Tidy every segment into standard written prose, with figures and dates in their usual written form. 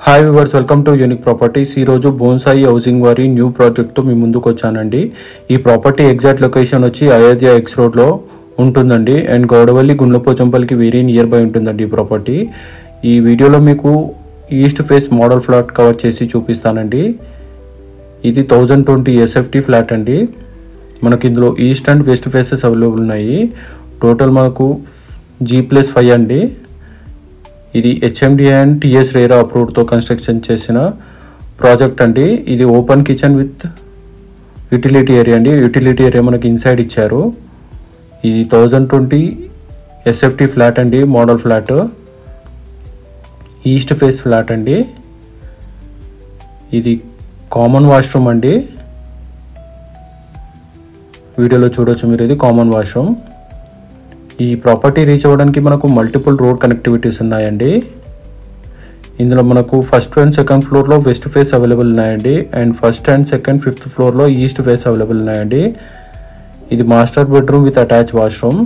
Hi viewers, welcome to unique properties. ఈరోజు bonsai housing వారి new ప్రాజెక్ట్తో మీ ముందుకు వచ్చానండి. ఈ ప్రాపర్టీ ఎగ్జాక్ట్ లొకేషన్ వచ్చి అయోధ్య ఎక్స్ రోడ్లో ఉంటుందండి. అండ్ గౌడవల్లి గుండ్లపోచంపల్లికి వెరీ నియర్ బై ఉంటుందండి ఈ ప్రాపర్టీ. ఈ వీడియోలో మీకు east face model flat cover చేసి చూపిస్తానండి. ఇది 1020 SFT ఫ్లాట్ అండి. మనకి ఇందులో east and west faces available ఉన్నాయి. టోటల్ మనకు G+5 అండి. ఇది HMD అండ్ TS RERA అప్రూవ్డ్తో కన్స్ట్రక్షన్ చేసిన ప్రాజెక్ట్ అండి. ఇది open kitchen with utility area అండి. యూటిలిటీ ఏరియా మనకి ఇన్సైడ్ ఇచ్చారు. ఇది 1020 SFT ఫ్లాట్ అండి, model flat, east face flat అండి. ఇది కామన్ వాష్రూమ్ అండి. వీడియోలో చూడొచ్చు మీరు, ఇది కామన్ వాష్రూమ్. ఈ ప్రాపర్టీ రీచ్ అవ్వడానికి మనకు మల్టిపుల్ రోడ్ కనెక్టివిటీస్ ఉన్నాయండి. ఇందులో మనకు ఫస్ట్ అండ్ సెకండ్ ఫ్లోర్లో వెస్ట్ ఫేస్ అవైలబుల్ ఉన్నాయండి. And first and second, fifth ఫ్లోర్లో ఈస్ట్ ఫేస్ అవైలబుల్ ఉన్నాయండి. ఇది master bedroom with attach washroom.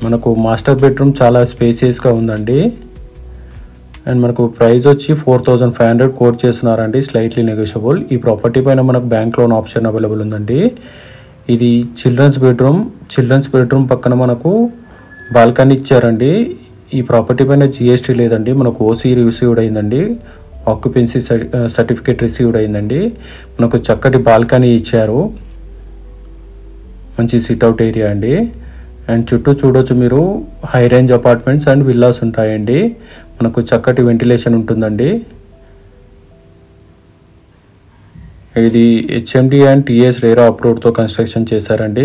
మనకు మాస్టర్ బెడ్రూమ్ చాలా స్పేసియస్గా ఉందండి. అండ్ మనకు ప్రైస్ వచ్చి 4500 కోట్ చేస్తున్నారండి, స్లైట్లీ నెగోషియబుల్. ఈ ప్రాపర్టీ పైన మనకు బ్యాంక్ లోన్ ఆప్షన్ అవైలబుల్ ఉందండి. ఇది చిల్డ్రన్స్ బెడ్రూమ్ పక్కన మనకు బాల్కనీ ఇచ్చారండి. ఈ ప్రాపర్టీ పైన GST లేదండి. మనకు OC రిసీవ్డ్ అయిందండి, ఆక్యుపెన్సీ సర్టిఫికేట్ రిసీవ్డ్ అయిందండి. మనకు చక్కటి బాల్కనీ ఇచ్చారు, మంచి సిట్అవుట్ ఏరియా అండి. అండ్ చుట్టూ చూడొచ్చు మీరు, high range apartments and villas ఉంటాయండి. మనకు చక్కటి వెంటిలేషన్ ఉంటుందండి. ఇది HMD అండ్ TS RERA అప్రూవ్డ్తో కన్స్ట్రక్షన్ చేశారండి.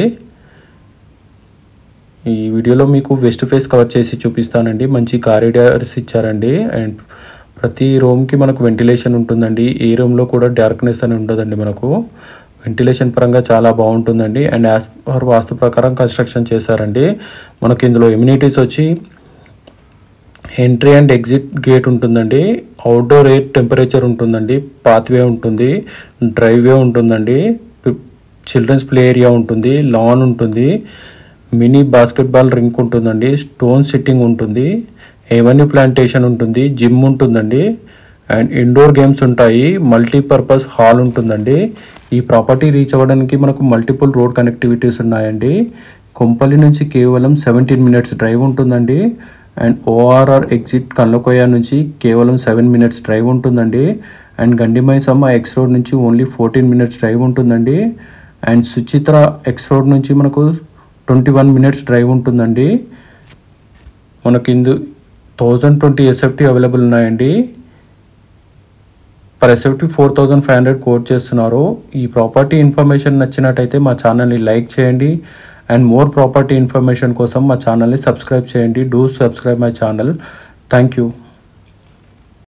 ఈ వీడియోలో మీకు వెస్ట్ ఫేస్ కవర్ చేసి చూపిస్తానండి. మంచి కారిడార్స్ ఇచ్చారండి. అండ్ ప్రతి రూమ్కి మనకు వెంటిలేషన్ ఉంటుందండి. ఏ రూమ్లో కూడా డార్క్నెస్ అని ఉండదండి. మనకు వెంటిలేషన్ పరంగా చాలా బాగుంటుందండి. అండ్ యాజ్ పర్ వాస్తు ప్రకారం కన్స్ట్రక్షన్ చేశారండి. మనకి ఇందులో ఎమ్యూనిటీస్ వచ్చి ఎంట్రీ అండ్ ఎగ్జిట్ గేట్ ఉంటుందండి, అవుట్డోర్ ఎయిర్ టెంపరేచర్ ఉంటుందండి, పాత్వే ఉంటుంది, డ్రైవే ఉంటుందండి, చిల్డ్రన్స్ ప్లే ఏరియా ఉంటుంది, లాన్ ఉంటుంది, మినీ బాస్కెట్బాల్ రింక్ ఉంటుందండి, స్టోన్ సిట్టింగ్ ఉంటుంది, ఏవన్నీ ప్లాంటేషన్ ఉంటుంది, జిమ్ ఉంటుందండి. అండ్ ఇండోర్ గేమ్స్ ఉంటాయి, మల్టీపర్పస్ హాల్ ఉంటుందండి. ఈ ప్రాపర్టీ రీచ్ అవ్వడానికి మనకు మల్టిపుల్ రోడ్ కనెక్టివిటీస్ ఉన్నాయండి. కొంపల్లి నుంచి కేవలం 17 minutes డ్రైవ్ ఉంటుందండి. అండ్ ORR ఎగ్జిట్ కన్లకోయ నుంచి కేవలం 7 minutes డ్రైవ్ ఉంటుందండి. అండ్ గండిమైసమ్మ ఎక్స్ రోడ్ నుంచి ఓన్లీ 14 minutes డ్రైవ్ ఉంటుందండి. అండ్ సుచిత్ర ఎక్స్ రోడ్ నుంచి మనకు 21 minutes డ్రైవ్ ఉంటుందండి. మనకి 1020 SFT అవైలబుల్ ఉన్నాయండి. పర్ SFT 4500 కోట్ చేస్తున్నారు. ఈ ప్రాపర్టీ ఇన్ఫర్మేషన్ నచ్చినట్టయితే మా ఛానల్ని లైక్ చేయండి. అండ్ మోర్ ప్రాపర్టీ ఇన్ఫర్మేషన్ కోసం మా ఛానల్ని సబ్స్క్రైబ్ చేయండి. Do subscribe my channel. Thank you.